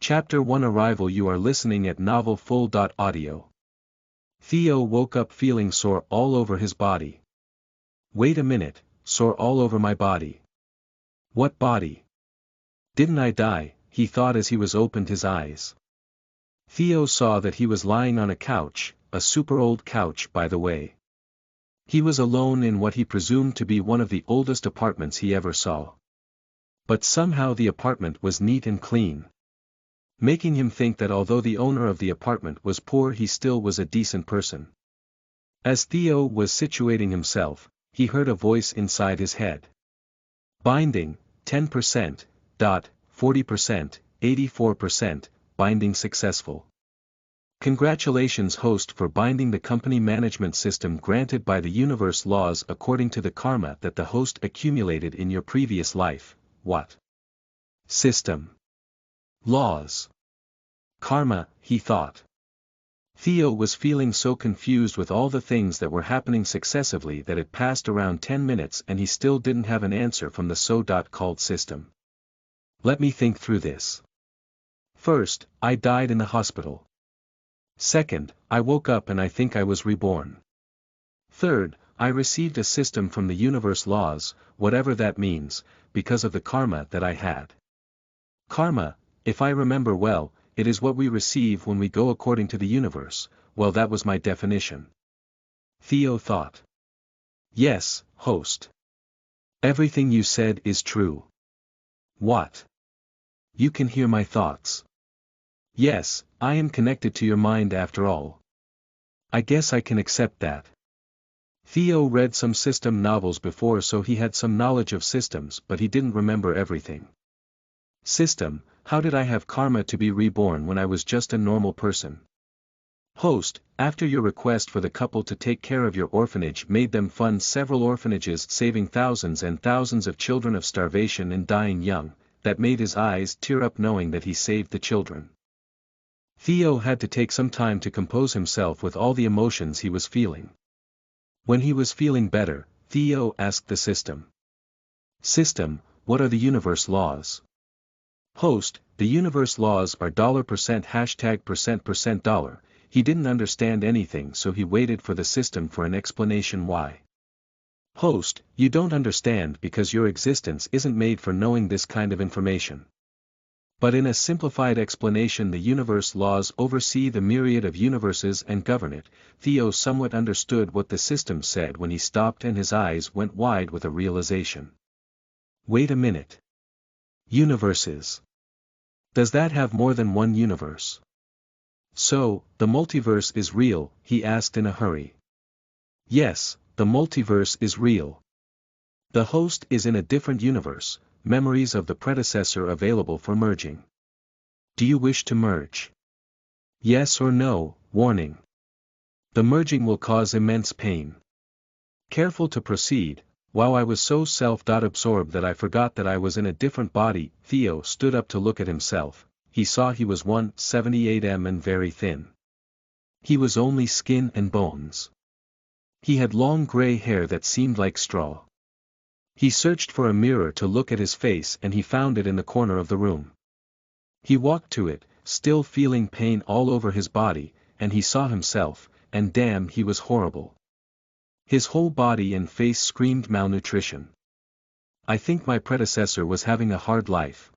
Chapter 1 Arrival. You are listening at Novel Full. Audio. Theo woke up feeling sore all over his body. Wait a minute, sore all over my body. What body? Didn't I die? He thought as he opened his eyes. Theo saw that he was lying on a couch, a super old couch by the way. He was alone in what he presumed to be one of the oldest apartments he ever saw. But somehow the apartment was neat and clean, making him think that although the owner of the apartment was poor, he still was a decent person. As Theo was situating himself, he heard a voice inside his head. Binding, 10%, 40%, 84%, binding successful. Congratulations host for binding the company management system granted by the universe laws according to the karma that the host accumulated in your previous life. What? System. Laws. Karma, he thought. Theo was feeling so confused with all the things that were happening successively that it passed around 10 minutes and he still didn't have an answer from the so-called system. Let me think through this. First, I died in the hospital. Second, I woke up and I think I was reborn. Third, I received a system from the universe laws, whatever that means, because of the karma that I had. Karma, if I remember well, it is what we receive when we go according to the universe. Well, that was my definition. Theo thought. Yes, host. Everything you said is true. What? You can hear my thoughts. Yes, I am connected to your mind after all. I guess I can accept that. Theo read some system novels before, so he had some knowledge of systems, but he didn't remember everything. System, how did I have karma to be reborn when I was just a normal person? Host, after your request for the couple to take care of your orphanage made them fund several orphanages saving thousands and thousands of children of starvation and dying young, that made his eyes tear up knowing that he saved the children. Theo had to take some time to compose himself with all the emotions he was feeling. When he was feeling better, Theo asked the system. System, what are the universe laws? Host, the universe laws are $% hashtag $%. He didn't understand anything, so he waited for the system for an explanation why. Host, you don't understand because your existence isn't made for knowing this kind of information. But in a simplified explanation, the universe laws oversee the myriad of universes and govern it. Theo somewhat understood what the system said when he stopped and his eyes went wide with a realization. Wait a minute. Universes. Does that have more than one universe? So, the multiverse is real? He asked in a hurry. Yes, the multiverse is real. The host is in a different universe, memories of the predecessor available for merging. Do you wish to merge? Yes or no? Warning. The merging will cause immense pain. Careful to proceed. Wow, I was so self-absorbed that I forgot that I was in a different body. Theo stood up to look at himself. He saw he was 178 and very thin. He was only skin and bones. He had long gray hair that seemed like straw. He searched for a mirror to look at his face and he found it in the corner of the room. He walked to it, still feeling pain all over his body, and he saw himself, and damn, he was horrible. His whole body and face screamed malnutrition. I think my predecessor was having a hard life.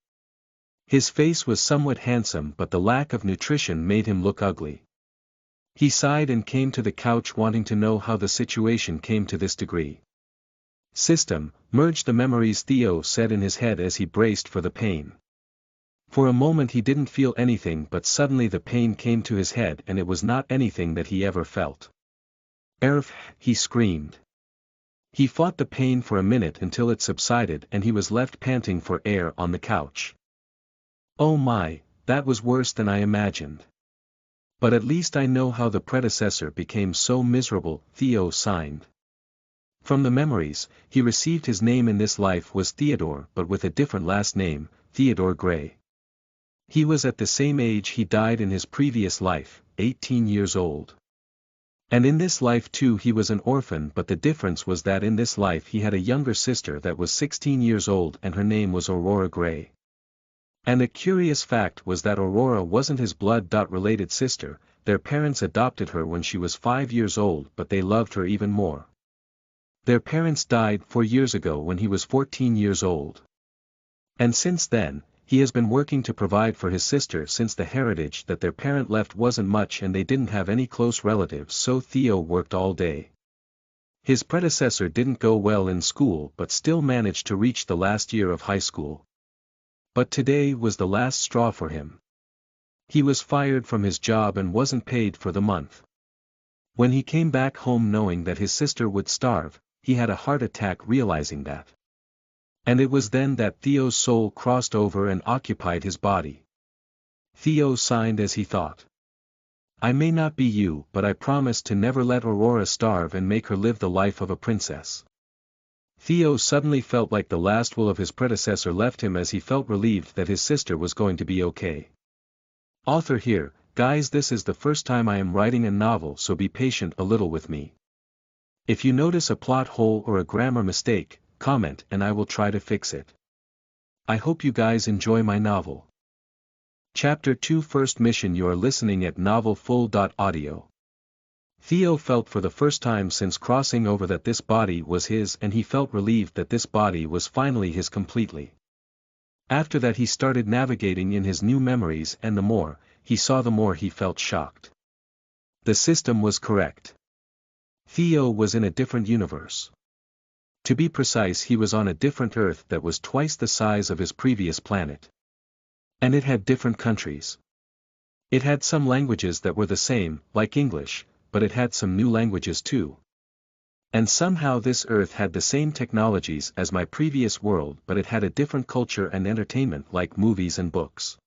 His face was somewhat handsome, but the lack of nutrition made him look ugly. He sighed and came to the couch wanting to know how the situation came to this degree. System, merge the memories, Theo said in his head as he braced for the pain. For a moment he didn't feel anything, but suddenly the pain came to his head and it was not anything that he ever felt. Erf, he screamed. He fought the pain for a minute until it subsided and he was left panting for air on the couch. Oh my, that was worse than I imagined. But at least I know how the predecessor became so miserable, Theo sighed. From the memories, he received his name in this life was Theodore, but with a different last name, Theodore Gray. He was at the same age he died in his previous life, 18 years old. And in this life too he was an orphan, but the difference was that in this life he had a younger sister that was 16 years old and her name was Aurora Gray. And a curious fact was that Aurora wasn't his blood-related sister. Their parents adopted her when she was 5 years old, but they loved her even more. Their parents died 4 years ago when he was 14 years old. And since then, he has been working to provide for his sister since the heritage that their parent left wasn't much and they didn't have any close relatives, so Theo worked all day. His predecessor didn't go well in school but still managed to reach the last year of high school. But today was the last straw for him. He was fired from his job and wasn't paid for the month. When he came back home knowing that his sister would starve, he had a heart attack realizing that. And it was then that Theo's soul crossed over and occupied his body. Theo signed as he thought. I may not be you, but I promise to never let Aurora starve and make her live the life of a princess. Theo suddenly felt like the last will of his predecessor left him as he felt relieved that his sister was going to be okay. Author here, guys, this is the first time I am writing a novel, so be patient a little with me. If you notice a plot hole or a grammar mistake, comment and I will try to fix it. I hope you guys enjoy my novel. Chapter 2 First Mission. You are listening at novelfull.audio. Theo felt for the first time since crossing over that this body was his, and he felt relieved that this body was finally his completely. After that he started navigating in his new memories, and the more he saw the more he felt shocked. The system was correct. Theo was in a different universe. To be precise, he was on a different Earth that was twice the size of his previous planet. And it had different countries. It had some languages that were the same, like English, but it had some new languages too. And somehow this Earth had the same technologies as my previous world, but it had a different culture and entertainment like movies and books.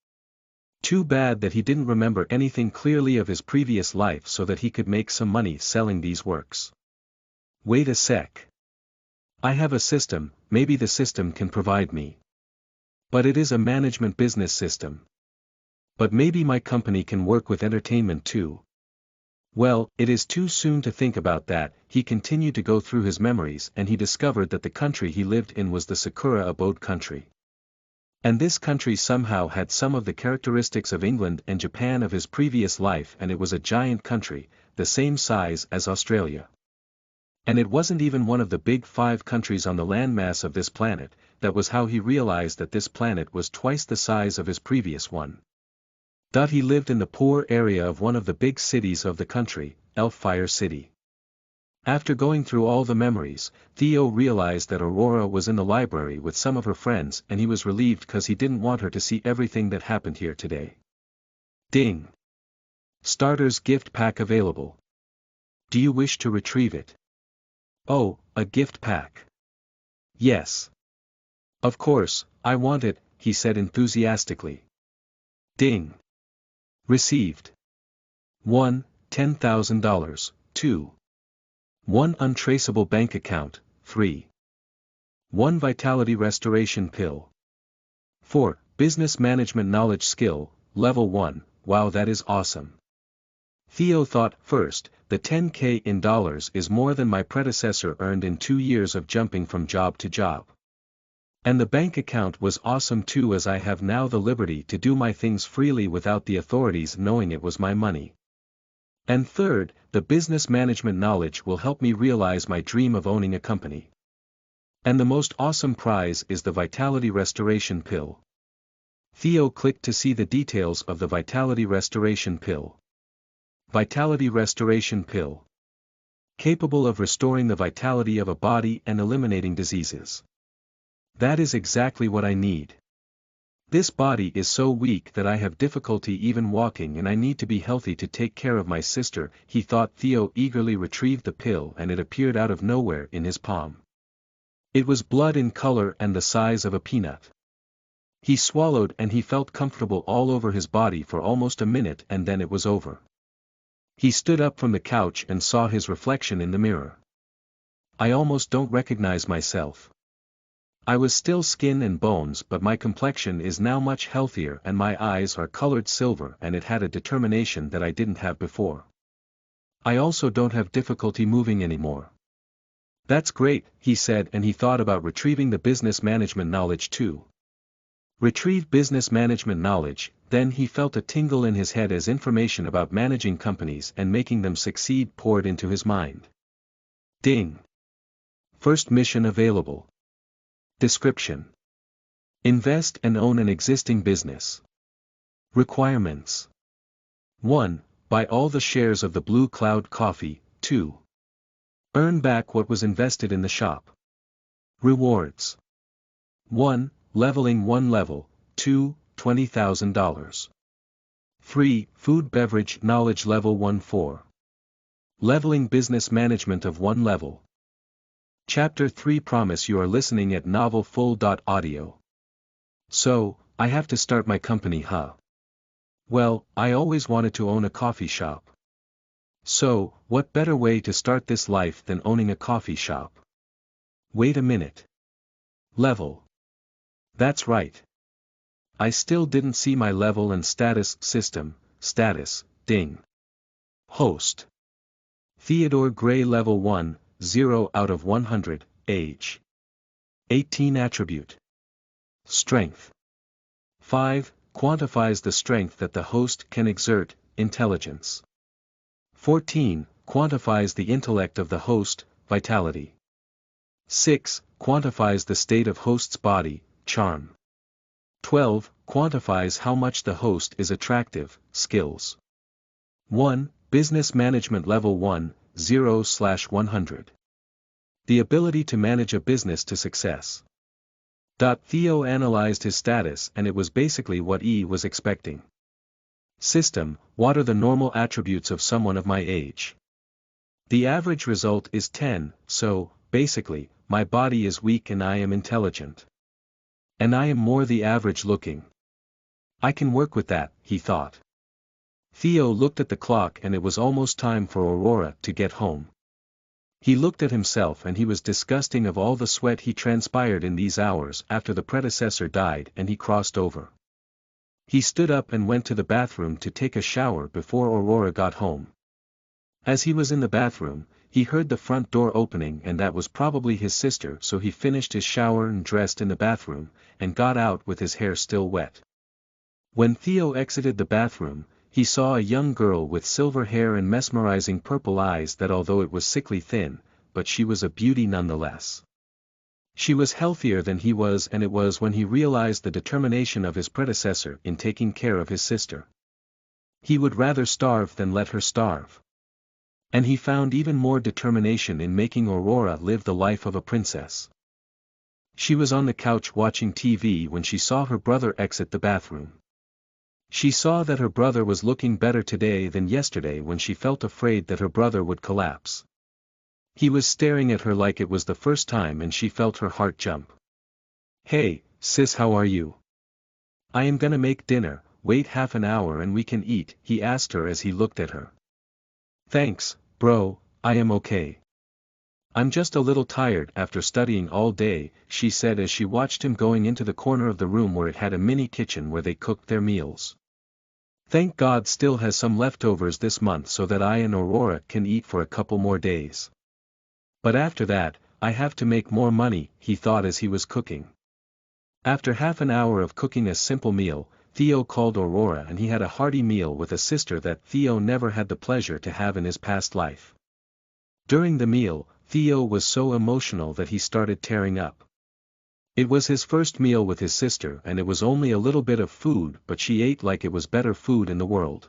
Too bad that he didn't remember anything clearly of his previous life so that he could make some money selling these works. Wait a sec. I have a system, maybe the system can provide me. But it is a management business system. But maybe my company can work with entertainment too. Well, it is too soon to think about that. He continued to go through his memories and he discovered that the country he lived in was the Sakura abode country. And this country somehow had some of the characteristics of England and Japan of his previous life, and it was a giant country, the same size as Australia. And it wasn't even one of the big 5 countries on the landmass of this planet. That was how he realized that this planet was twice the size of his previous one. He lived in the poor area of one of the big cities of the country, Elffire City. After going through all the memories, Theo realized that Aurora was in the library with some of her friends, and he was relieved because he didn't want her to see everything that happened here today. Ding! Starter's gift pack available. Do you wish to retrieve it? Oh, a gift pack. Yes. Of course, I want it, he said enthusiastically. Ding! Received. 1. $10,000, 2. 1. Untraceable bank account, 3. 1. Vitality restoration pill. 4. Business management knowledge skill, level 1, wow, that is awesome. Theo thought, first, the $10K in dollars is more than my predecessor earned in 2 years of jumping from job to job. And the bank account was awesome too, as I have now the liberty to do my things freely without the authorities knowing it was my money. And third, the business management knowledge will help me realize my dream of owning a company. And the most awesome prize is the vitality restoration pill. Theo clicked to see the details of the vitality restoration pill. Vitality restoration pill. Capable of restoring the vitality of a body and eliminating diseases. That is exactly what I need. This body is so weak that I have difficulty even walking, and I need to be healthy to take care of my sister, he thought. Theo eagerly retrieved the pill and it appeared out of nowhere in his palm. It was blood in color and the size of a peanut. He swallowed and he felt comfortable all over his body for almost a minute, and then it was over. He stood up from the couch and saw his reflection in the mirror. I almost don't recognize myself. I was still skin and bones, but my complexion is now much healthier and my eyes are colored silver, and it had a determination that I didn't have before. I also don't have difficulty moving anymore. That's great, he said, and he thought about retrieving the business management knowledge too. Retrieve business management knowledge, then he felt a tingle in his head as information about managing companies and making them succeed poured into his mind. Ding. First mission available. Description. Invest and own an existing business. Requirements. 1. Buy all the shares of the Blue Cloud Coffee. 2. Earn back what was invested in the shop. Rewards. 1. Leveling 1 level. 2. $20,000. 3. Food beverage knowledge level 1. 4. Leveling business management of 1 level. Chapter 3. Promise you are listening at novelfull.audio. So, I have to start my company, huh? Well, I always wanted to own a coffee shop. So, what better way to start this life than owning a coffee shop? Wait a minute. Level. That's right. I still didn't see my level and status system, status, ding. Host. Theodore Gray level 1, 0 out of 100, age. 18 attribute. Strength. 5, quantifies the strength that the host can exert, intelligence. 14, quantifies the intellect of the host, vitality. 6, quantifies the state of host's body, charm. 12, quantifies how much the host is attractive, skills. 1, business management level 1, 0/100. The ability to manage a business to success. Theo analyzed his status and it was basically what E was expecting. System, what are the normal attributes of someone of my age? The average result is 10, so, basically, my body is weak and I am intelligent. And I am more the average looking. I can work with that, he thought. Theo looked at the clock and it was almost time for Aurora to get home. He looked at himself and he was disgusting of all the sweat he transpired in these hours after the predecessor died and he crossed over. He stood up and went to the bathroom to take a shower before Aurora got home. As he was in the bathroom, he heard the front door opening and that was probably his sister, so he finished his shower and dressed in the bathroom, and got out with his hair still wet. When Theo exited the bathroom, he saw a young girl with silver hair and mesmerizing purple eyes that although it was sickly thin, but she was a beauty nonetheless. She was healthier than he was and it was when he realized the determination of his predecessor in taking care of his sister. He would rather starve than let her starve. And he found even more determination in making Aurora live the life of a princess. She was on the couch watching TV when she saw her brother exit the bathroom. She saw that her brother was looking better today than yesterday when she felt afraid that her brother would collapse. He was staring at her like it was the first time and she felt her heart jump. Hey, sis, how are you? I am gonna make dinner, wait half an hour and we can eat, he asked her as he looked at her. Thanks, bro, I am okay. I'm just a little tired after studying all day, she said as she watched him going into the corner of the room where it had a mini kitchen where they cooked their meals. Thank God still has some leftovers this month so that I and Aurora can eat for a couple more days. But after that, I have to make more money, he thought as he was cooking. After half an hour of cooking a simple meal, Theo called Aurora and he had a hearty meal with a sister that Theo never had the pleasure to have in his past life. During the meal, Theo was so emotional that he started tearing up. It was his first meal with his sister and it was only a little bit of food but she ate like it was better food in the world.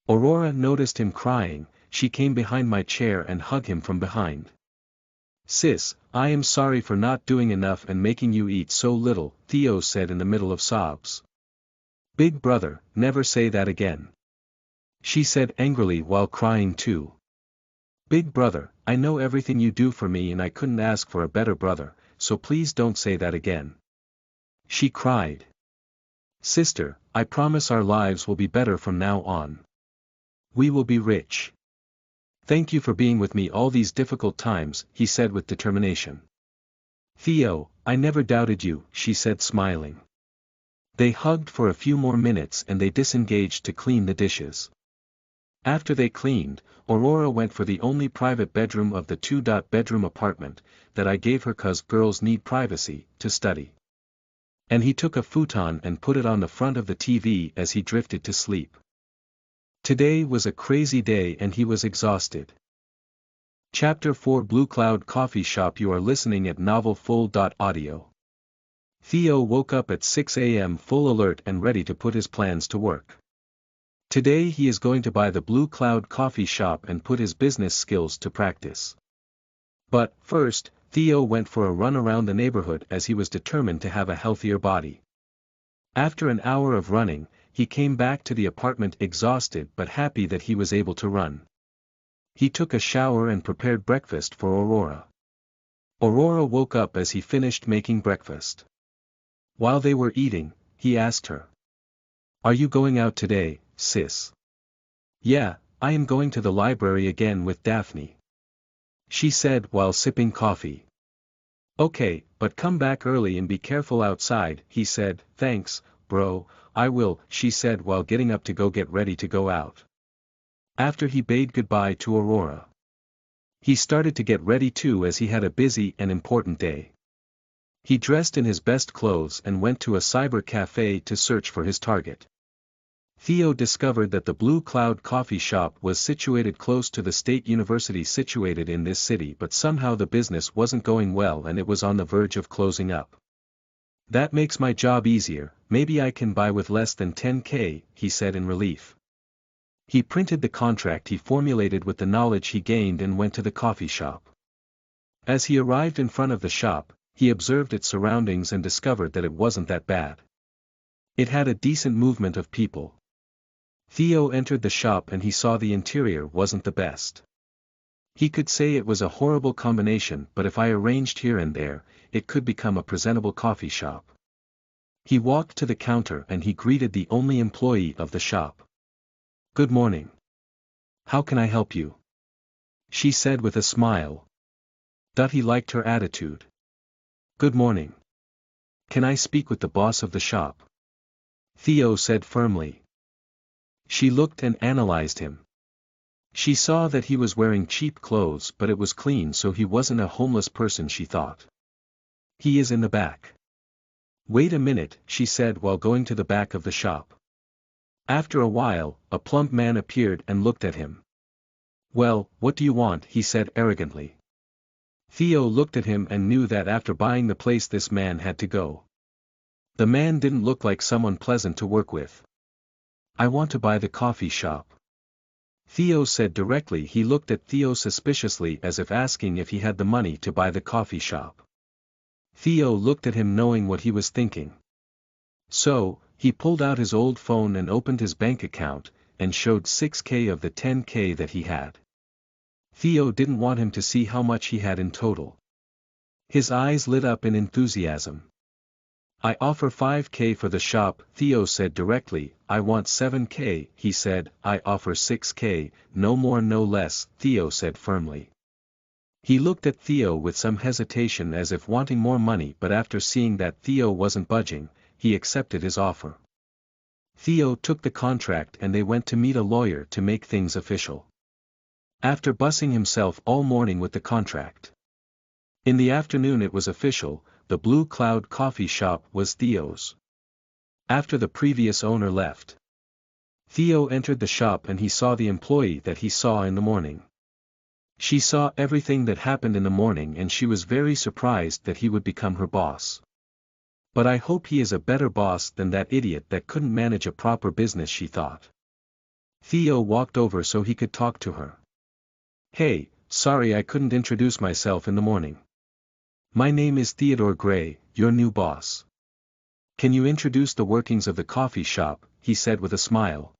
Aurora noticed him crying, she came behind my chair and hugged him from behind. Sis, I am sorry for not doing enough and making you eat so little, Theo said in the middle of sobs. Big brother, never say that again. She said angrily while crying too. Big brother, I know everything you do for me and I couldn't ask for a better brother, so please don't say that again. She cried. Sister, I promise our lives will be better from now on. We will be rich. Thank you for being with me all these difficult times, he said with determination. Theo, I never doubted you, she said smiling. They hugged for a few more minutes and they disengaged to clean the dishes. After they cleaned, Aurora went for the only private bedroom of the two-bedroom apartment that I gave her 'cause girls need privacy, to study. And he took a futon and put it on the front of the TV as he drifted to sleep. Today was a crazy day and he was exhausted. Chapter 4 Blue Cloud Coffee Shop. You are listening at novelfull.audio. Theo woke up at 6 a.m. full alert and ready to put his plans to work. Today he is going to buy the Blue Cloud Coffee Shop and put his business skills to practice. But, first, Theo went for a run around the neighborhood as he was determined to have a healthier body. After an hour of running, he came back to the apartment exhausted but happy that he was able to run. He took a shower and prepared breakfast for Aurora. Aurora woke up as he finished making breakfast. While they were eating, he asked her. "Are you going out today, sis?" "Yeah, I am going to the library again with Daphne," she said while sipping coffee. "Okay, but come back early and be careful outside," he said. "Thanks, bro, I will," she said while getting up to go get ready to go out. After he bade goodbye to Aurora, he started to get ready too as he had a busy and important day. He dressed in his best clothes and went to a cyber cafe to search for his target. Theo discovered that the Blue Cloud Coffee Shop was situated close to the state university situated in this city, but somehow the business wasn't going well and it was on the verge of closing up. "That makes my job easier, maybe I can buy with less than 10K, he said in relief. He printed the contract he formulated with the knowledge he gained and went to the coffee shop. As he arrived in front of the shop, he observed its surroundings and discovered that it wasn't that bad. It had a decent movement of people. Theo entered the shop and he saw the interior wasn't the best. He could say it was a horrible combination, but if I arranged here and there, it could become a presentable coffee shop. He walked to the counter and he greeted the only employee of the shop. "Good morning. How can I help you?" she said with a smile. He liked her attitude. "Good morning. Can I speak with the boss of the shop?" Theo said firmly. She looked and analyzed him. She saw that he was wearing cheap clothes, but it was clean, so he wasn't a homeless person, she thought. "He is in the back." "Wait a minute," she said while going to the back of the shop. After a while, a plump man appeared and looked at him. "Well, what do you want?" he said arrogantly. Theo looked at him and knew that after buying the place this man had to go. The man didn't look like someone pleasant to work with. "I want to buy the coffee shop," Theo said directly. He looked at Theo suspiciously as if asking if he had the money to buy the coffee shop. Theo looked at him knowing what he was thinking. So, he pulled out his old phone and opened his bank account, and showed 6K of the 10K that he had. Theo didn't want him to see how much he had in total. His eyes lit up in enthusiasm. "I offer 5K for the shop," Theo said directly. "I want 7K, he said. "I offer 6K, no more no less," Theo said firmly. He looked at Theo with some hesitation as if wanting more money, but after seeing that Theo wasn't budging, he accepted his offer. Theo took the contract and they went to meet a lawyer to make things official. After bussing himself all morning with the contract, in the afternoon it was official. The Blue Cloud Coffee Shop was Theo's. After the previous owner left, Theo entered the shop and he saw the employee that he saw in the morning. She saw everything that happened in the morning and she was very surprised that he would become her boss. "But I hope he is a better boss than that idiot that couldn't manage a proper business," she thought. Theo walked over so he could talk to her. "Hey, sorry I couldn't introduce myself in the morning. My name is Theodore Gray, your new boss. Can you introduce the workings of the coffee shop?" he said with a smile.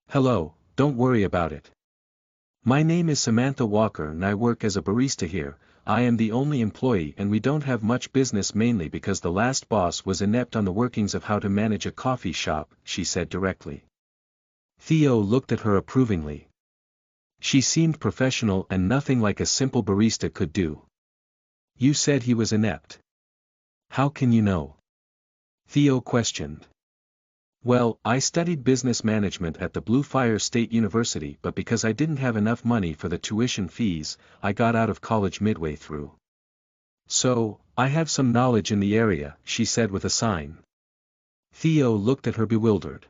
"Hello, don't worry about it. My name is Samantha Walker and I work as a barista here. I am the only employee and we don't have much business, mainly because the last boss was inept on the workings of how to manage a coffee shop," she said directly. Theo looked at her approvingly. She seemed professional and nothing like a simple barista could do. "You said he was inept. How can you know?" Theo questioned. "Well, I studied business management at the Blue Fire State University, but because I didn't have enough money for the tuition fees, I got out of college midway through. So, I have some knowledge in the area, she said with a sign. Theo looked at her bewildered.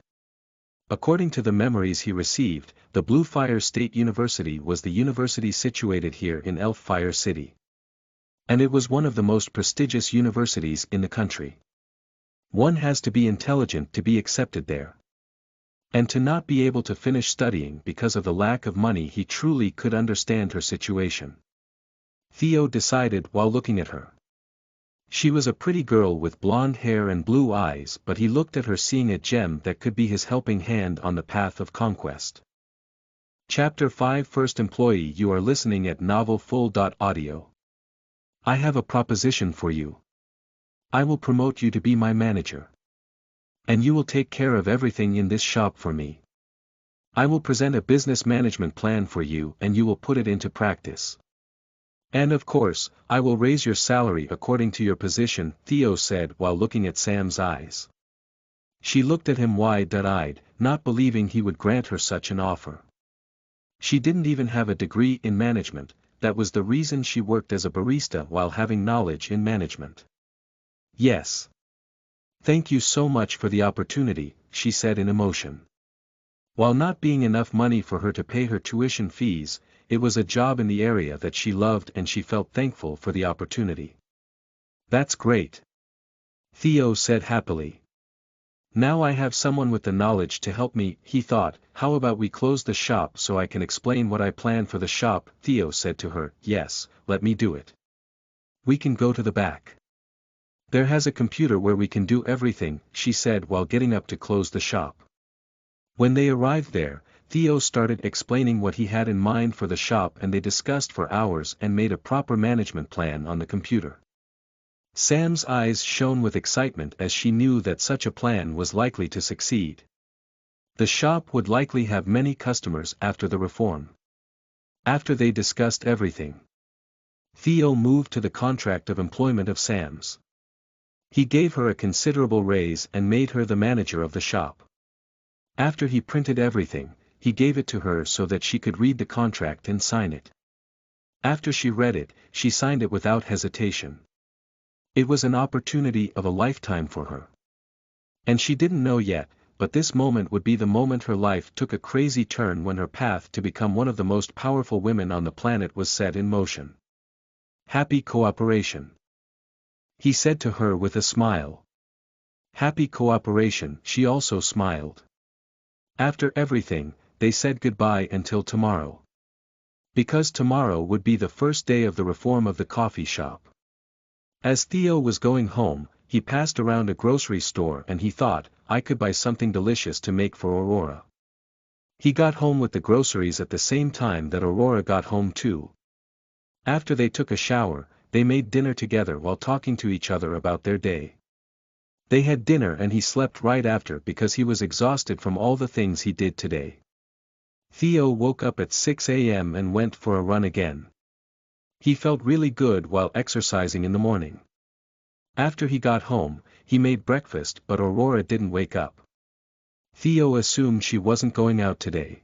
According to the memories he received, the Blue Fire State University was the university situated here in Elf-Fire City. And it was one of the most prestigious universities in the country. One has to be intelligent to be accepted there. And to not be able to finish studying because of the lack of money, he truly could understand her situation. Theo decided while looking at her. She was a pretty girl with blonde hair and blue eyes, but he looked at her seeing a gem that could be his helping hand on the path of conquest. Chapter 5 First Employee. You are listening at novelfull.audio. I have a proposition for you. I will promote you to be my manager. And you will take care of everything in this shop for me. I will present a business management plan for you and you will put it into practice. And of course, I will raise your salary according to your position, Theo said while looking at Sam's eyes. She looked at him wide-eyed, not believing he would grant her such an offer. She didn't even have a degree in management, that was the reason she worked as a barista while having knowledge in management. Yes. Thank you so much for the opportunity, she said in emotion. While not being enough money for her to pay her tuition fees, it was a job in the area that she loved and she felt thankful for the opportunity. That's great. Theo said happily. Now I have someone with the knowledge to help me, he thought. How about we close the shop so I can explain what I plan for the shop? Theo said to her. Yes, let me do it. We can go to the back. There has a computer where we can do everything, she said while getting up to close the shop. When they arrived there, Theo started explaining what he had in mind for the shop and they discussed for hours and made a proper management plan on the computer. Sam's eyes shone with excitement as she knew that such a plan was likely to succeed. The shop would likely have many customers after the reform. After they discussed everything, Theo moved to the contract of employment of Sam's. He gave her a considerable raise and made her the manager of the shop. After he printed everything, he gave it to her so that she could read the contract and sign it. After she read it, she signed it without hesitation. It was an opportunity of a lifetime for her. And she didn't know yet, but this moment would be the moment her life took a crazy turn when her path to become one of the most powerful women on the planet was set in motion. Happy cooperation. He said to her with a smile. Happy cooperation. She also smiled. After everything, they said goodbye until tomorrow. Because tomorrow would be the first day of the reform of the coffee shop. As Theo was going home, he passed around a grocery store and he thought, I could buy something delicious to make for Aurora. He got home with the groceries at the same time that Aurora got home too. After they took a shower, they made dinner together while talking to each other about their day. They had dinner and he slept right after because he was exhausted from all the things he did today. Theo woke up at 6 a.m. and went for a run again. He felt really good while exercising in the morning. After he got home, he made breakfast but Aurora didn't wake up. Theo assumed she wasn't going out today.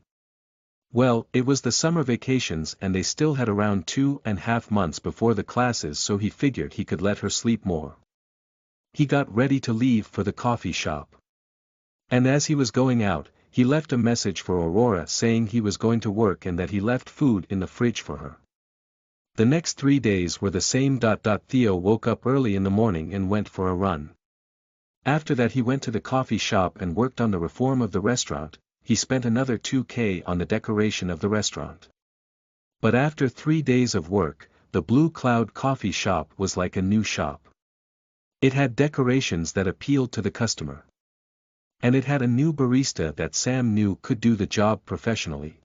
Well, it was the summer vacations and they still had around 2.5 months before the classes, so he figured he could let her sleep more. He got ready to leave for the coffee shop. And as he was going out, he left a message for Aurora saying he was going to work and that he left food in the fridge for her. The next 3 days were the same. Theo woke up early in the morning and went for a run. After that he went to the coffee shop and worked on the reform of the restaurant. He spent another $2,000 on the decoration of the restaurant. But after 3 days of work, the Blue Cloud coffee shop was like a new shop. It had decorations that appealed to the customer. And it had a new barista that Sam knew could do the job professionally.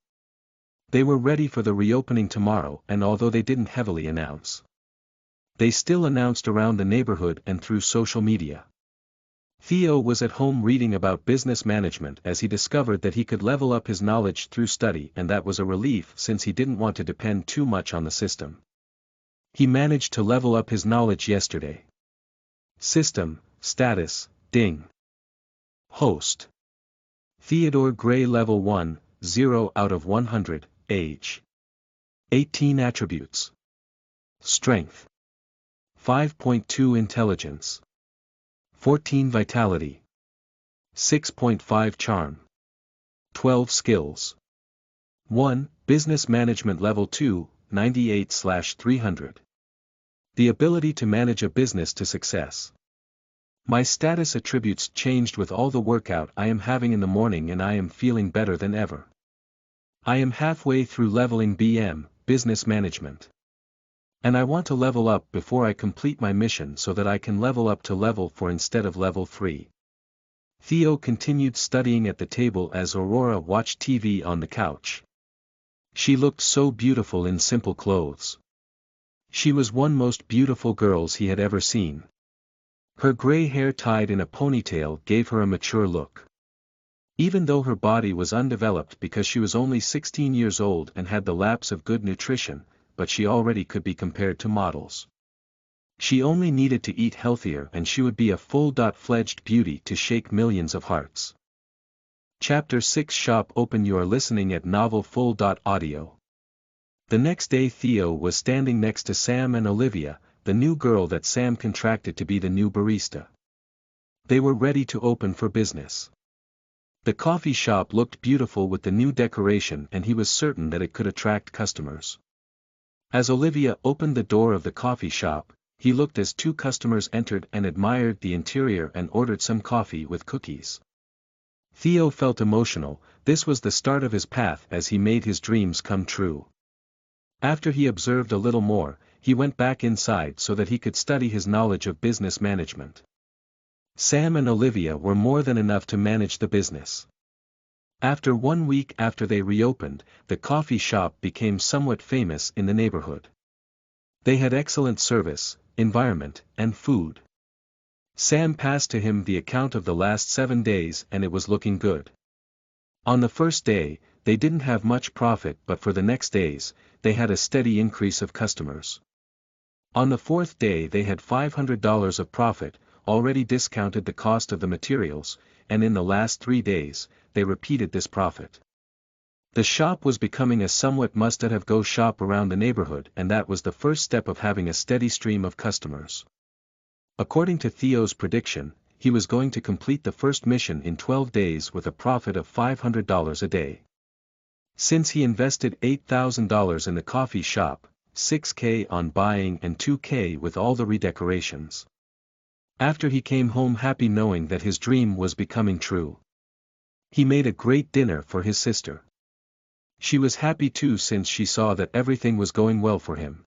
They were ready for the reopening tomorrow, and although they didn't heavily announce, they still announced around the neighborhood and through social media. Theo was at home reading about business management as he discovered that he could level up his knowledge through study, and that was a relief since he didn't want to depend too much on the system. He managed to level up his knowledge yesterday. System, status, ding. Host. Theodore Gray Level 1, 0 out of 100, age. 18 attributes. Strength. 5.2 intelligence, 14 vitality, 6.5 charm, 12 skills. 1. Business Management Level 2, 98/300. The ability to manage a business to success. My status attributes changed with all the workout I am having in the morning, and I am feeling better than ever. I am halfway through leveling BM, Business Management. And I want to level up before I complete my mission so that I can level up to level 4 instead of level 3. Theo continued studying at the table as Aurora watched TV on the couch. She looked so beautiful in simple clothes. She was one most beautiful girls he had ever seen. Her gray hair tied in a ponytail gave her a mature look. Even though her body was undeveloped because she was only 16 years old and had the lapse of good nutrition, but she already could be compared to models. She only needed to eat healthier and she would be a full-fledged beauty to shake millions of hearts. Chapter 6 Shop Open. You are listening at novelfull.audio. The next day Theo was standing next to Sam and Olivia, the new girl that Sam contracted to be the new barista. They were ready to open for business. The coffee shop looked beautiful with the new decoration and he was certain that it could attract customers. As Olivia opened the door of the coffee shop, he looked as two customers entered and admired the interior and ordered some coffee with cookies. Theo felt emotional. This was the start of his path as he made his dreams come true. After he observed a little more, he went back inside so that he could study his knowledge of business management. Sam and Olivia were more than enough to manage the business. After 1 week after they reopened, the coffee shop became somewhat famous in the neighborhood. They had excellent service, environment, and food. Sam passed to him the account of the last 7 days and it was looking good. On the first day, they didn't have much profit, but for the next days, they had a steady increase of customers. On the 4th day they had $500 of profit, already discounted the cost of the materials, and in the last 3 days, they repeated this profit. The shop was becoming a somewhat must-have-go shop around the neighborhood, and that was the first step of having a steady stream of customers. According to Theo's prediction, he was going to complete the first mission in 12 days with a profit of $500 a day. Since he invested $8,000 in the coffee shop, $6,000 on buying and $2,000 with all the redecorations. After he came home happy knowing that his dream was becoming true. He made a great dinner for his sister. She was happy too since she saw that everything was going well for him.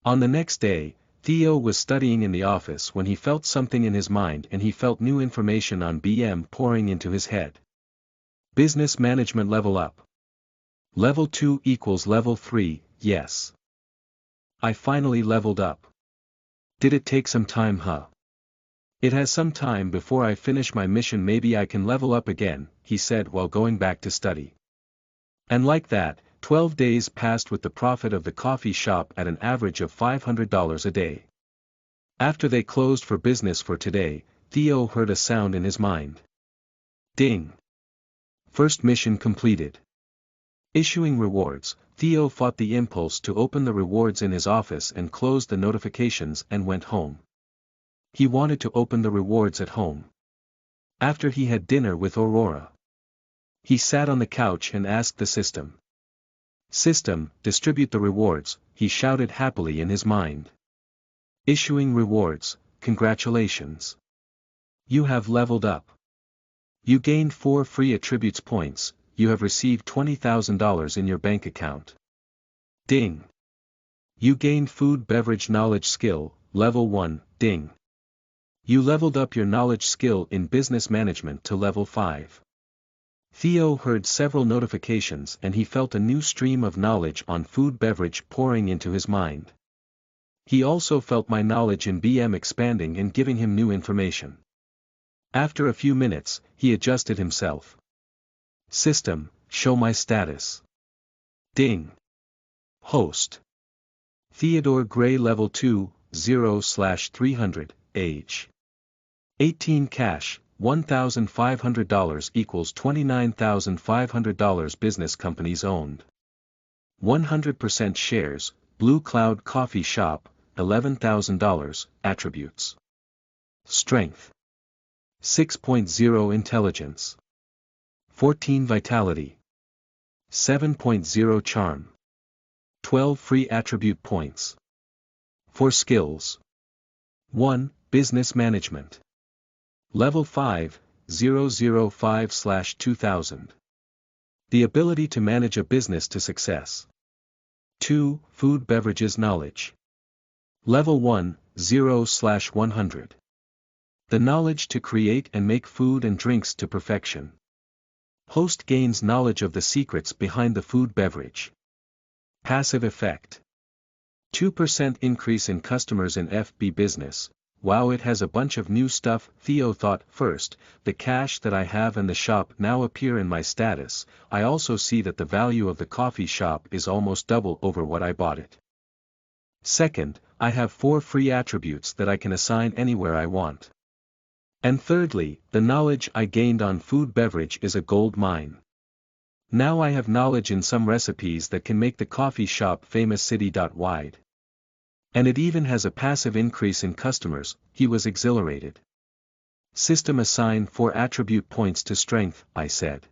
On the next day, Theo was studying in the office when he felt something in his mind and he felt new information on BM pouring into his head. Business Management Level Up. Level 2 equals Level 3, yes. I finally leveled up. Did it take some time, huh? It has some time before I finish my mission. Maybe I can level up again, he said while going back to study. And like that, 12 days passed with the profit of the coffee shop at an average of $500 a day. After they closed for business for today, Theo heard a sound in his mind. Ding! First mission completed. Issuing rewards, Theo fought the impulse to open the rewards in his office and closed the notifications and went home. He wanted to open the rewards at home. After he had dinner with Aurora, he sat on the couch and asked the system. System, distribute the rewards, he shouted happily in his mind. Issuing rewards, congratulations. You have leveled up. You gained 4 free attributes points, you have received $20,000 in your bank account. Ding. You gained food beverage knowledge skill, level 1, ding. You leveled up your knowledge skill in business management to level 5. Theo heard several notifications and he felt a new stream of knowledge on food beverage pouring into his mind. He also felt my knowledge in BM expanding and giving him new information. After a few minutes, he adjusted himself. System, show my status. Ding. Host. Theodore Gray level 2, 0/300, age. 18 cash, $1,500 equals $29,500 business companies owned. 100% shares, Blue Cloud Coffee Shop, $11,000, attributes. Strength. 6.0 intelligence. 14 vitality. 7.0 charm. 12 free attribute points. For skills. 1. Business management. Level 5, 005/2000. The ability to manage a business to success. 2. Food beverages knowledge. Level 1, 0/100. The knowledge to create and make food and drinks to perfection. Host gains knowledge of the secrets behind the food beverage. Passive effect. 2% increase in customers in FB business. Wow, it has a bunch of new stuff, Theo thought. First, the cash that I have and the shop now appear in my status. I also see that the value of the coffee shop is almost double over what I bought it. Second, I have 4 free attributes that I can assign anywhere I want. And thirdly, the knowledge I gained on food beverage is a gold mine. Now I have knowledge in some recipes that can make the coffee shop famous city-wide. And it even has a passive increase in customers. He was exhilarated. System assign 4 attribute points to strength, I said.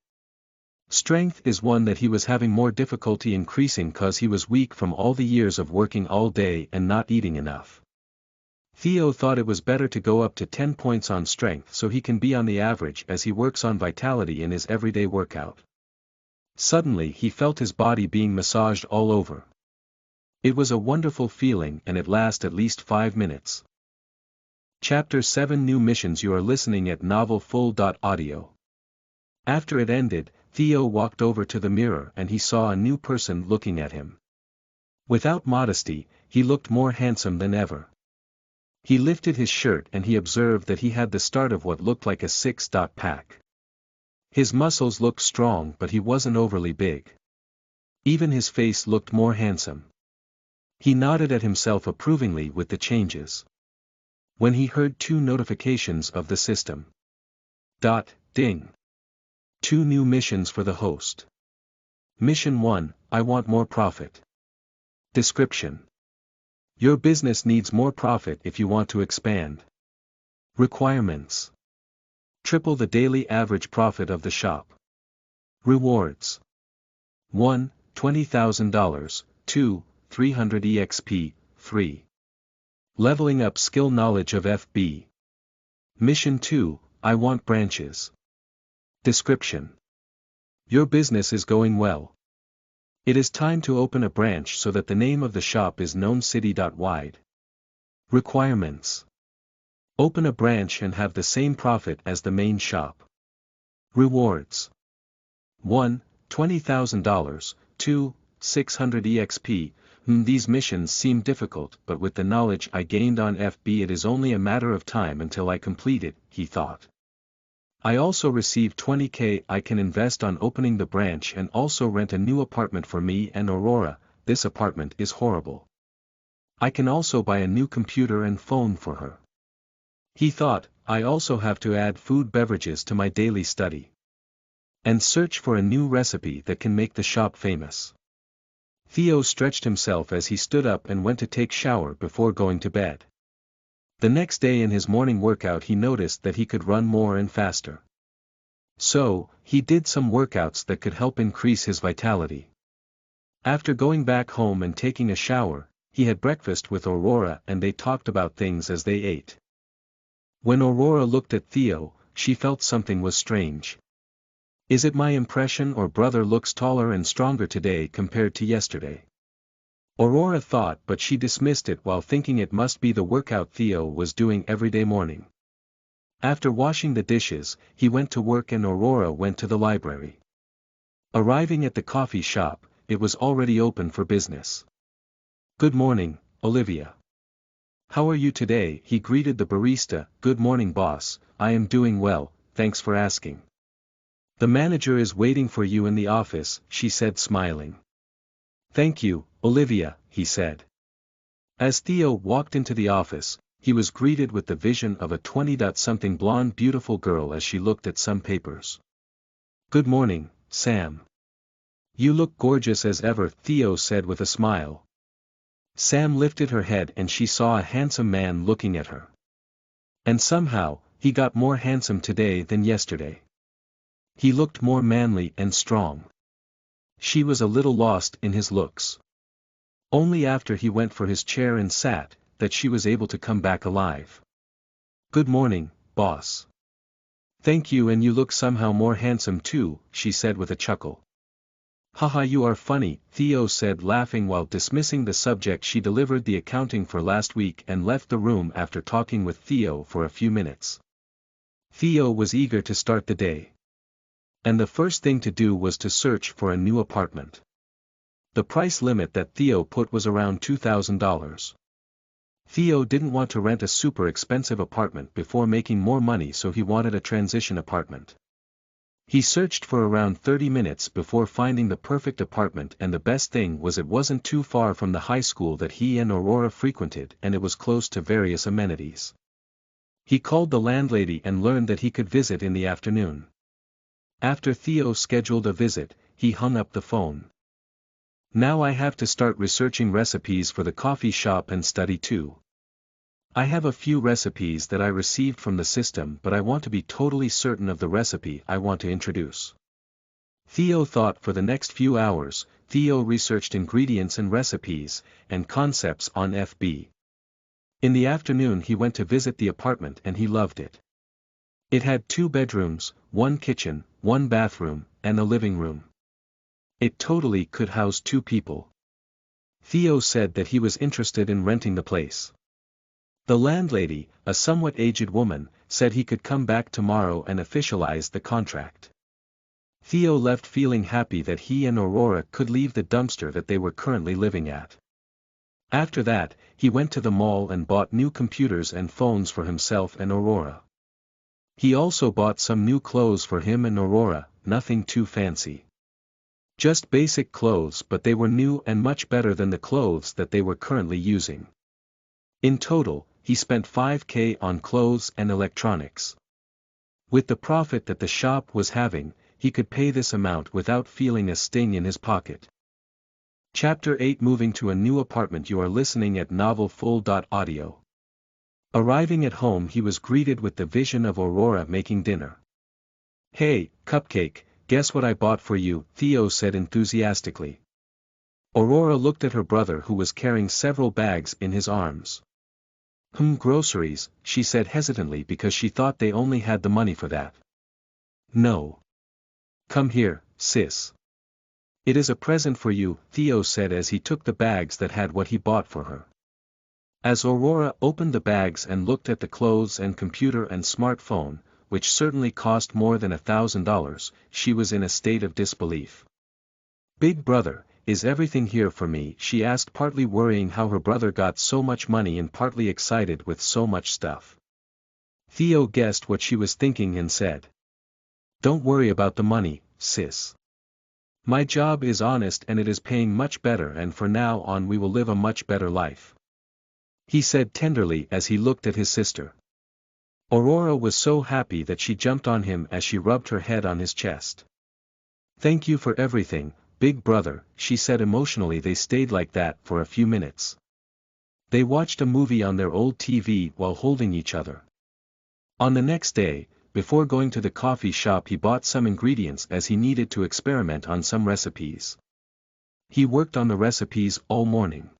Strength is one that he was having more difficulty increasing cause he was weak from all the years of working all day and not eating enough. Theo thought it was better to go up to 10 points on strength so he can be on the average as he works on vitality in his everyday workout. Suddenly he felt his body being massaged all over. It was a wonderful feeling and it lasted at least 5 minutes. Chapter 7 New Missions. You are listening at novelfull.audio. After it ended, Theo walked over to the mirror and he saw a new person looking at him. Without modesty, he looked more handsome than ever. He lifted his shirt and he observed that he had the start of what looked like a 6-pack. His muscles looked strong but he wasn't overly big. Even his face looked more handsome. He nodded at himself approvingly with the changes. When he heard 2 notifications of the system. Ding. 2 new missions for the host. Mission 1, I want more profit. Description. Your business needs more profit if you want to expand. Requirements. Triple the daily average profit of the shop. Rewards. 1. $20,000, 2. 300 EXP, 3. Leveling up skill knowledge of FB. Mission 2, I want branches. Description. Your business is going well. It is time to open a branch so that the name of the shop is known city-wide. Requirements. Open a branch and have the same profit as the main shop. Rewards. 1. $20,000, 2. 600 EXP. These missions seem difficult, but with the knowledge I gained on FB it is only a matter of time until I complete it, he thought. I also receive 20K I can invest on opening the branch and also rent a new apartment for me and Aurora. This apartment is horrible. I can also buy a new computer and phone for her. He thought, I also have to add food beverages to my daily study. And search for a new recipe that can make the shop famous. Theo stretched himself as he stood up and went to take shower before going to bed. The next day in his morning workout he noticed that he could run more and faster. So, he did some workouts that could help increase his vitality. After going back home and taking a shower, he had breakfast with Aurora and they talked about things as they ate. When Aurora looked at Theo, she felt something was strange. Is it my impression or brother looks taller and stronger today compared to yesterday? Aurora thought, but she dismissed it while thinking it must be the workout Theo was doing every morning. After washing the dishes, he went to work and Aurora went to the library. Arriving at the coffee shop, it was already open for business. Good morning, Olivia. How are you today? He greeted the barista. Good morning, boss. I am doing well, thanks for asking. The manager is waiting for you in the office, she said smiling. Thank you, Olivia, he said. As Theo walked into the office, he was greeted with the vision of a 20-something blonde beautiful girl as she looked at some papers. Good morning, Sam. You look gorgeous as ever, Theo said with a smile. Sam lifted her head and she saw a handsome man looking at her. And somehow, he got more handsome today than yesterday. He looked more manly and strong. She was a little lost in his looks. Only after he went for his chair and sat, that she was able to come back alive. "Good morning, boss." "Thank you, and you look somehow more handsome too," she said with a chuckle. "Haha, you are funny," Theo said, laughing. While dismissing the subject, she delivered the accounting for last week and left the room after talking with Theo for a few minutes. Theo was eager to start the day. And the first thing to do was to search for a new apartment. The price limit that Theo put was around $2,000. Theo didn't want to rent a super expensive apartment before making more money, so he wanted a transition apartment. He searched for around 30 minutes before finding the perfect apartment, and the best thing was it wasn't too far from the high school that he and Aurora frequented, and it was close to various amenities. He called the landlady and learned that he could visit in the afternoon. After Theo scheduled a visit, he hung up the phone. "Now I have to start researching recipes for the coffee shop and study too. I have a few recipes that I received from the system, but I want to be totally certain of the recipe I want to introduce." Theo thought for the next few hours. Theo researched ingredients and recipes, and concepts on FB. In the afternoon he went to visit the apartment and he loved it. It had 2 bedrooms, 1 kitchen, 1 bathroom, and a living room. It totally could house 2 people. Theo said that he was interested in renting the place. The landlady, a somewhat aged woman, said he could come back tomorrow and officialize the contract. Theo left feeling happy that he and Aurora could leave the dumpster that they were currently living at. After that, he went to the mall and bought new computers and phones for himself and Aurora. He also bought some new clothes for him and Aurora, nothing too fancy. Just basic clothes, but they were new and much better than the clothes that they were currently using. In total, he spent $5,000 on clothes and electronics. With the profit that the shop was having, he could pay this amount without feeling a sting in his pocket. Chapter 8, Moving to a New Apartment. You are listening at novelfull.audio. Arriving at home, he was greeted with the vision of Aurora making dinner. "Hey, Cupcake, guess what I bought for you," Theo said enthusiastically. Aurora looked at her brother, who was carrying several bags in his arms. Groceries," she said hesitantly because she thought they only had the money for that. "No. Come here, sis. It is a present for you," Theo said as he took the bags that had what he bought for her. As Aurora opened the bags and looked at the clothes and computer and smartphone, which certainly cost more than $1,000, she was in a state of disbelief. "Big brother, is everything here for me?" she asked, partly worrying how her brother got so much money and partly excited with so much stuff. Theo guessed what she was thinking and said, "Don't worry about the money, sis. My job is honest and it is paying much better, and for now on we will live a much better life," he said tenderly as he looked at his sister. Aurora was so happy that she jumped on him as she rubbed her head on his chest. "Thank you for everything, big brother," she said emotionally. They stayed like that for a few minutes. They watched a movie on their old TV while holding each other. On the next day, before going to the coffee shop, he bought some ingredients as he needed to experiment on some recipes. He worked on the recipes all morning.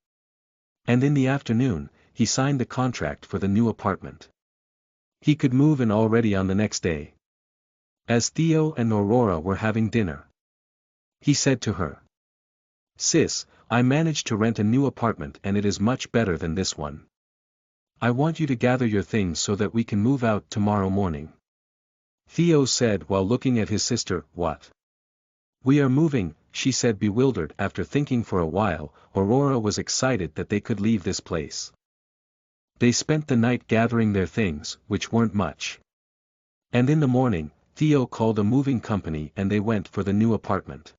And in the afternoon, he signed the contract for the new apartment. He could move in already on the next day. As Theo and Aurora were having dinner, he said to her, "Sis, I managed to rent a new apartment and it is much better than this one. I want you to gather your things so that we can move out tomorrow morning." Theo said while looking at his sister, "What? We are moving," she said, bewildered. After thinking for a while, Aurora was excited that they could leave this place. They spent the night gathering their things, which weren't much. And in the morning, Theo called a moving company and they went for the new apartment.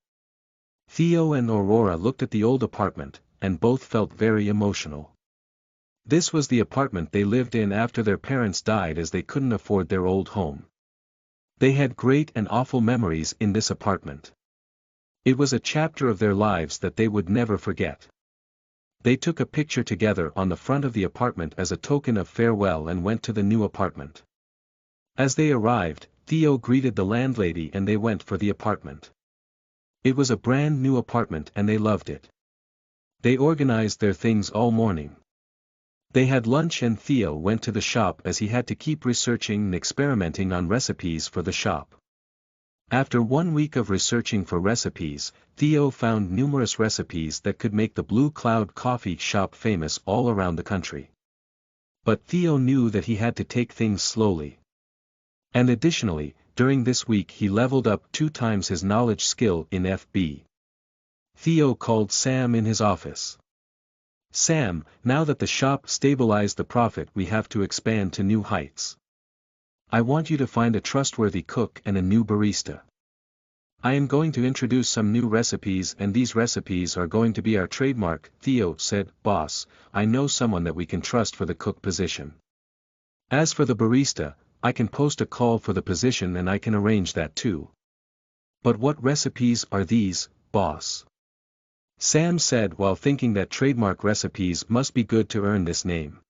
Theo and Aurora looked at the old apartment, and both felt very emotional. This was the apartment they lived in after their parents died, as they couldn't afford their old home. They had great and awful memories in this apartment. It was a chapter of their lives that they would never forget. They took a picture together on the front of the apartment as a token of farewell and went to the new apartment. As they arrived, Theo greeted the landlady and they went for the apartment. It was a brand new apartment and they loved it. They organized their things all morning. They had lunch and Theo went to the shop as he had to keep researching and experimenting on recipes for the shop. After 1 week of researching for recipes, Theo found numerous recipes that could make the Blue Cloud coffee shop famous all around the country. But Theo knew that he had to take things slowly. And additionally, during this week he leveled up 2 times his knowledge skill in FB. Theo called Sam in his office. Sam, now that the shop stabilized the profit, we have to expand to new heights. I want you to find a trustworthy cook and a new barista. I am going to introduce some new recipes and these recipes are going to be our trademark. Theo said, Boss, I know someone that we can trust for the cook position. As for the barista, I can post a call for the position and I can arrange that too. But what recipes are these, boss? Sam said while thinking that trademark recipes must be good to earn this name.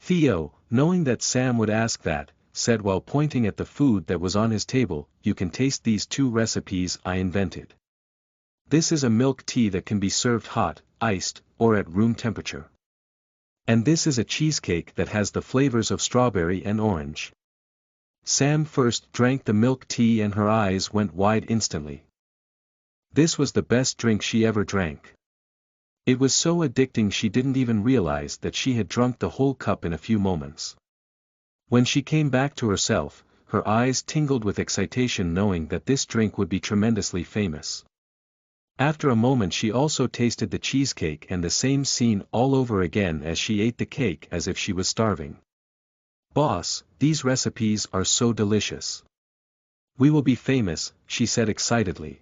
Theo, knowing that Sam would ask that, said while pointing at the food that was on his table, you can taste these 2 recipes I invented. This is a milk tea that can be served hot, iced, or at room temperature. And this is a cheesecake that has the flavors of strawberry and orange. Sam first drank the milk tea and her eyes went wide instantly. This was the best drink she ever drank. It was so addicting she didn't even realize that she had drunk the whole cup in a few moments. When she came back to herself, her eyes tingled with excitation knowing that this drink would be tremendously famous. After a moment she also tasted the cheesecake and the same scene all over again as she ate the cake as if she was starving. Boss, these recipes are so delicious. We will be famous, she said excitedly.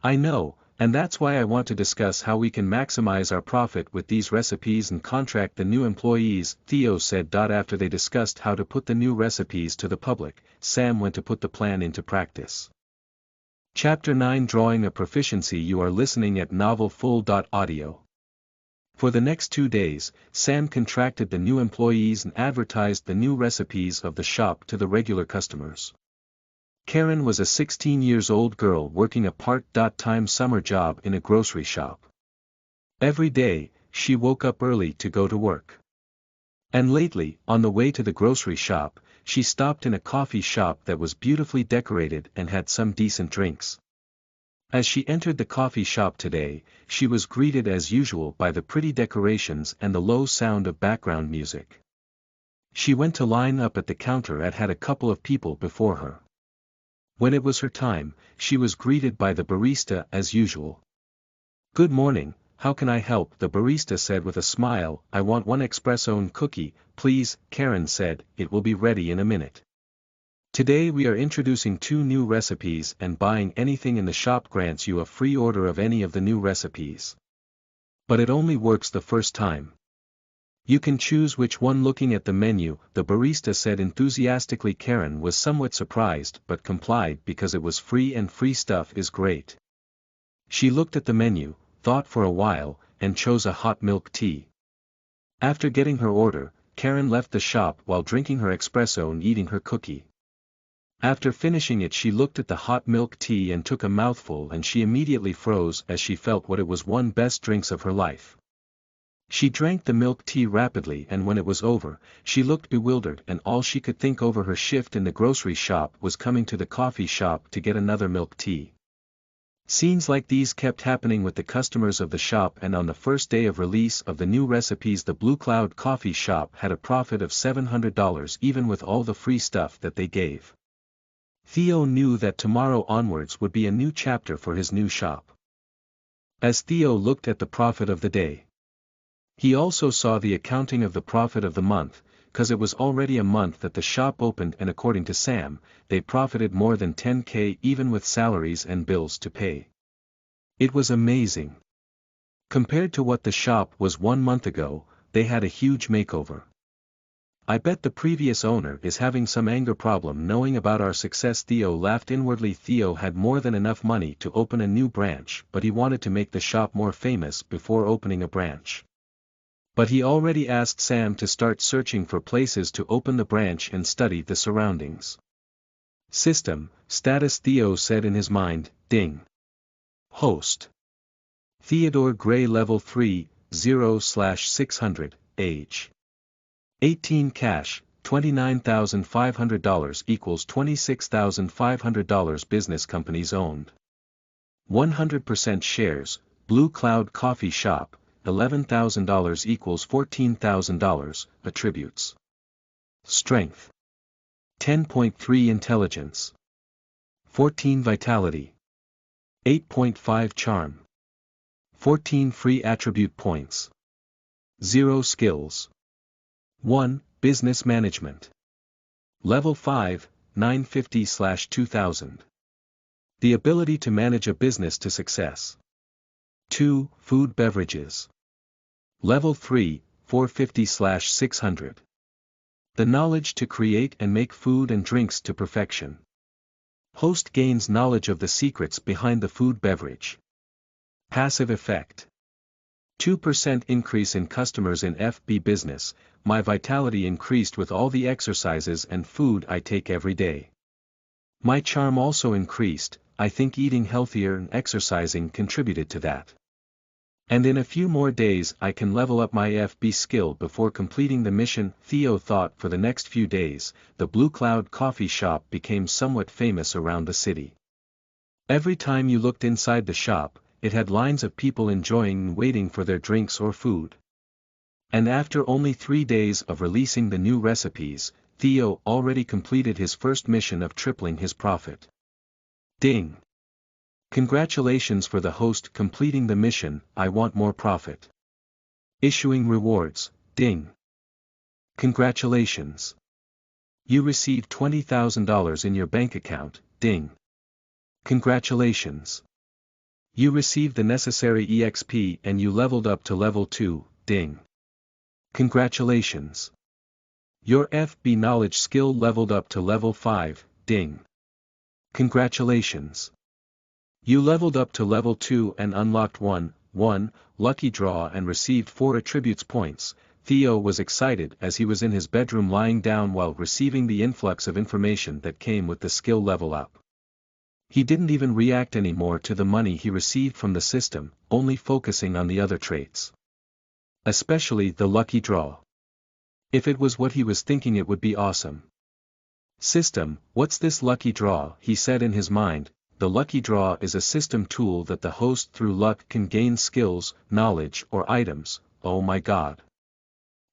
I know, and that's why I want to discuss how we can maximize our profit with these recipes and contract the new employees, Theo said. After they discussed how to put the new recipes to the public, Sam went to put the plan into practice. Chapter 9 Drawing a Proficiency. You are listening at novelfull.audio. For the next 2 days, Sam contracted the new employees and advertised the new recipes of the shop to the regular customers. Karen was a 16-year-old girl working a part-time summer job in a grocery shop. Every day, she woke up early to go to work. And lately, on the way to the grocery shop, she stopped in a coffee shop that was beautifully decorated and had some decent drinks. As she entered the coffee shop today, she was greeted as usual by the pretty decorations and the low sound of background music. She went to line up at the counter and had a couple of people before her. When it was her time, she was greeted by the barista as usual. Good morning, how can I help? The barista said with a smile. I want 1 espresso cookie, please, Karen said, it will be ready in a minute. Today we are introducing 2 new recipes and buying anything in the shop grants you a free order of any of the new recipes. But it only works the first time. You can choose which one. Looking at the menu, the barista said enthusiastically. Karen was somewhat surprised but complied because it was free and free stuff is great. She looked at the menu, thought for a while, and chose a hot milk tea. After getting her order, Karen left the shop while drinking her espresso and eating her cookie. After finishing it she looked at the hot milk tea and took a mouthful and she immediately froze as she felt what it was one best drinks of her life. She drank the milk tea rapidly and when it was over, she looked bewildered and all she could think over her shift in the grocery shop was coming to the coffee shop to get another milk tea. Scenes like these kept happening with the customers of the shop and on the first day of release of the new recipes the Blue Cloud coffee shop had a profit of $700 even with all the free stuff that they gave. Theo knew that tomorrow onwards would be a new chapter for his new shop. As Theo looked at the profit of the day, he also saw the accounting of the profit of the month, cause it was already a month that the shop opened and according to Sam, they profited more than $10,000 even with salaries and bills to pay. It was amazing. Compared to what the shop was 1 month ago, they had a huge makeover. I bet the previous owner is having some anger problem knowing about our success. Theo laughed inwardly. Theo had more than enough money to open a new branch, but he wanted to make the shop more famous before opening a branch. But he already asked Sam to start searching for places to open the branch and study the surroundings. System, status, Theo said in his mind, ding. Host. Theodore Gray, level 3, 0/600, age. 18, cash, $29,500 equals $26,500. Business companies owned. 100% shares, Blue Cloud Coffee Shop, $11,000 equals $14,000. Attributes. Strength. 10.3 intelligence. 14 vitality. 8.5 charm. 14 free attribute points. 0 skills. 1. Business management. Level 5, 950/2000. The ability to manage a business to success. 2. Food beverages. Level 3, 450/600. The knowledge to create and make food and drinks to perfection. Host gains knowledge of the secrets behind the food beverage. Passive effect. 2% increase in customers in FB business. My vitality increased with all the exercises and food I take every day. My charm also increased. I think eating healthier and exercising contributed to that. And in a few more days I can level up my FB skill before completing the mission. Theo thought. For the next few days, the Blue Cloud Coffee Shop became somewhat famous around the city. Every time you looked inside the shop, it had lines of people enjoying and waiting for their drinks or food. And after only 3 days of releasing the new recipes, Theo already completed his first mission of tripling his profit. Ding! Congratulations for the host completing the mission. I want more profit. Issuing rewards. Ding! Congratulations! You received $20,000 in your bank account. Ding! Congratulations! You received the necessary EXP and you leveled up to level 2, ding. Congratulations. Your FB knowledge skill leveled up to level 5, ding. Congratulations. You leveled up to level 2 and unlocked 1 lucky draw and received 4 attributes points. Theo was excited as he was in his bedroom lying down while receiving the influx of information that came with the skill level up. He didn't even react anymore to the money he received from the system, only focusing on the other traits. Especially the lucky draw. If it was what he was thinking, it would be awesome. System, what's this lucky draw? He said in his mind. The lucky draw is a system tool that the host through luck can gain skills, knowledge or items. Oh my god.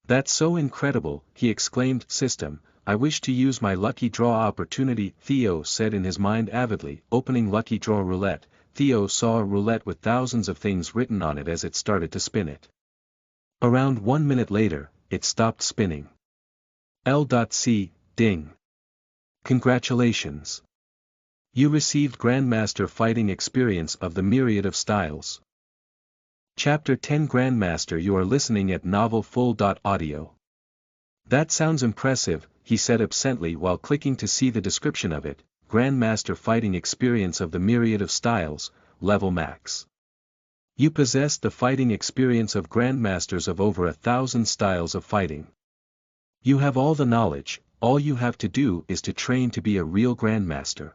That's so incredible, he exclaimed. System, I wish to use my lucky draw opportunity, Theo said in his mind avidly. Opening lucky draw roulette, Theo saw a roulette with thousands of things written on it as it started to spin it. Around 1 minute later, it stopped spinning. L.C. Ding. Congratulations. You received Grandmaster Fighting Experience of the Myriad of Styles. Chapter 10 Grandmaster. You are listening at novelfull.audio. That sounds impressive, he said absently while clicking to see the description of it. Grandmaster Fighting Experience of the Myriad of Styles, level max. You possess the fighting experience of grandmasters of over 1,000 styles of fighting. You have all the knowledge, all you have to do is to train to be a real grandmaster.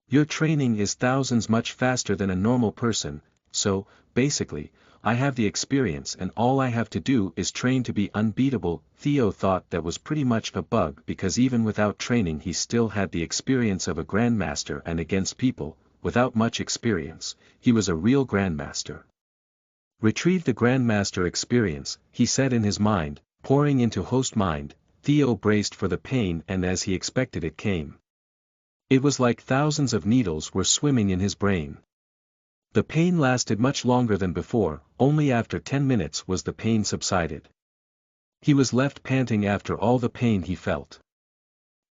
Your training is thousands much faster than a normal person, so, basically, I have the experience and all I have to do is train to be unbeatable. Theo thought that was pretty much a bug because even without training he still had the experience of a grandmaster, and against people, without much experience, he was a real grandmaster. Retrieve the grandmaster experience, he said in his mind, pouring into host mind. Theo braced for the pain and as he expected it came. It was like thousands of needles were swimming in his brain. The pain lasted much longer than before. Only after 10 minutes was the pain subsided. He was left panting after all the pain he felt.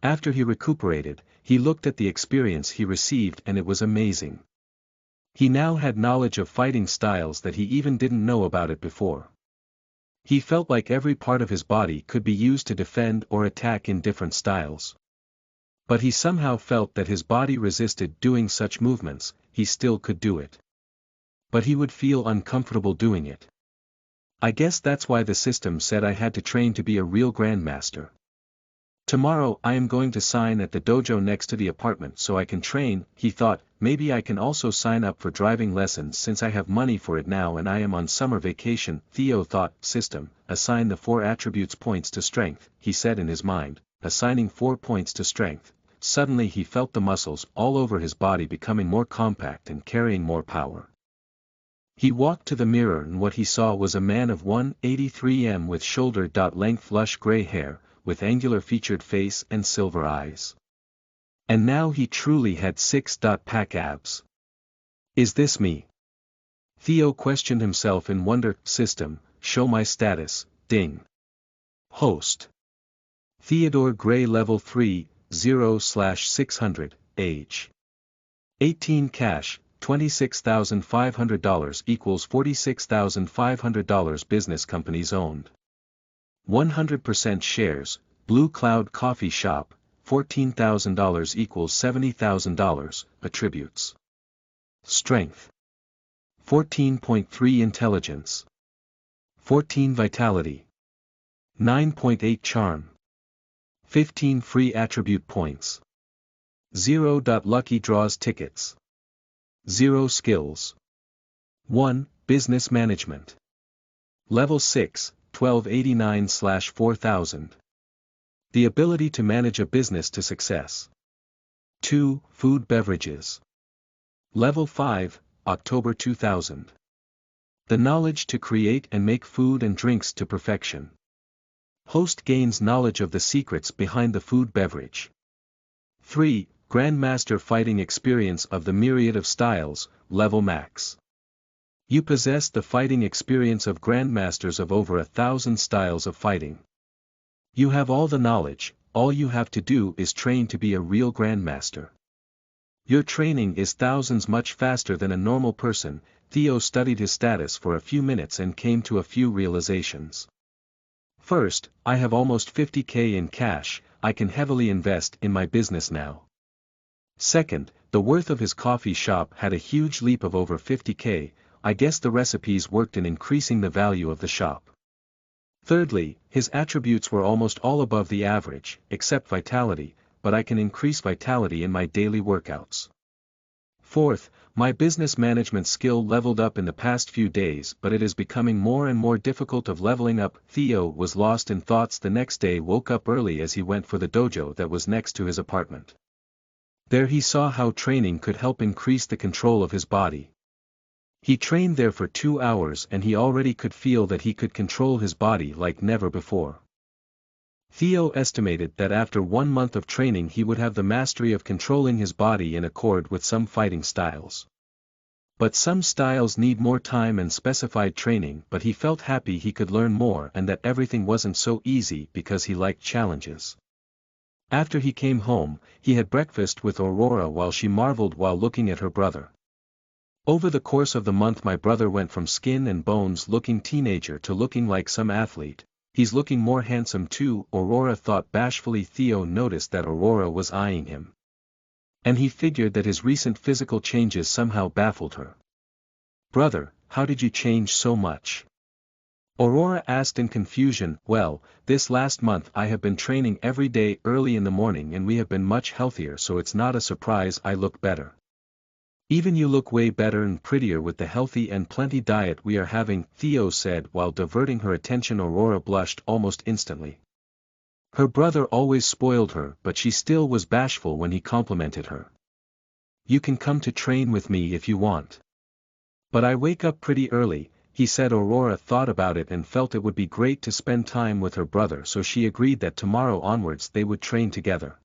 After he recuperated, he looked at the experience he received and it was amazing. He now had knowledge of fighting styles that he even didn't know about it before. He felt like every part of his body could be used to defend or attack in different styles. But he somehow felt that his body resisted doing such movements. He still could do it. But he would feel uncomfortable doing it. I guess that's why the system said I had to train to be a real grandmaster. Tomorrow I am going to sign at the dojo next to the apartment so I can train, he thought. Maybe I can also sign up for driving lessons since I have money for it now and I am on summer vacation. Theo thought. System, assign the 4 attributes points to strength, he said in his mind, assigning 4 points to strength. Suddenly he felt the muscles all over his body becoming more compact and carrying more power. He walked to the mirror and what he saw was a man of 183 m with shoulder-length lush gray hair, with angular featured face and silver eyes. And now he truly had 6-pack abs. Is this me? Theo questioned himself in wonder. System, show my status, ding. Host. Theodore Gray level 3, 0/600, age. 18 cash, $26,500 equals $46,500 business companies owned. 100% shares, Blue Cloud Coffee Shop, $14,000 equals $70,000, attributes. Strength. 14.3 intelligence. 14 vitality. 9.8 charm. 15 free attribute points. 0. Lucky draws tickets. 0 skills. 1. Business management. Level 6, 1289/4000. The ability to manage a business to success. 2. Food beverages. Level 5, October 2000. The knowledge to create and make food and drinks to perfection. Host gains knowledge of the secrets behind the food beverage. 3. Grandmaster fighting experience of the myriad of styles, level max. You possess the fighting experience of grandmasters of over 1,000 styles of fighting. You have all the knowledge, all you have to do is train to be a real grandmaster. Your training is thousands much faster than a normal person. Theo studied his status for a few minutes and came to a few realizations. First, I have almost 50k in cash, I can heavily invest in my business now. Second, the worth of his coffee shop had a huge leap of over 50k, I guess the recipes worked in increasing the value of the shop. Thirdly, his attributes were almost all above the average, except vitality, but I can increase vitality in my daily workouts. Fourth, my business management skill leveled up in the past few days but it is becoming more and more difficult of leveling up. Theo was lost in thoughts. The next day woke up early as he went for the dojo that was next to his apartment. There he saw how training could help increase the control of his body. He trained there for 2 hours and he already could feel that he could control his body like never before. Theo estimated that after 1 month of training he would have the mastery of controlling his body in accord with some fighting styles. But some styles need more time and specified training, but he felt happy he could learn more and that everything wasn't so easy because he liked challenges. After he came home, he had breakfast with Aurora while she marveled while looking at her brother. Over the course of the month my brother went from skin and bones looking teenager to looking like some athlete. He's looking more handsome too, Aurora thought bashfully. Theo noticed that Aurora was eyeing him. And he figured that his recent physical changes somehow baffled her. Brother, how did you change so much? Aurora asked in confusion. Well, this last month I have been training every day early in the morning and we have been much healthier, so it's not a surprise I look better. Even you look way better and prettier with the healthy and plenty diet we are having, Theo said while diverting her attention. Aurora blushed almost instantly. Her brother always spoiled her but she still was bashful when he complimented her. You can come to train with me if you want. But I wake up pretty early, he said. Aurora thought about it and felt it would be great to spend time with her brother, so she agreed that tomorrow onwards they would train together.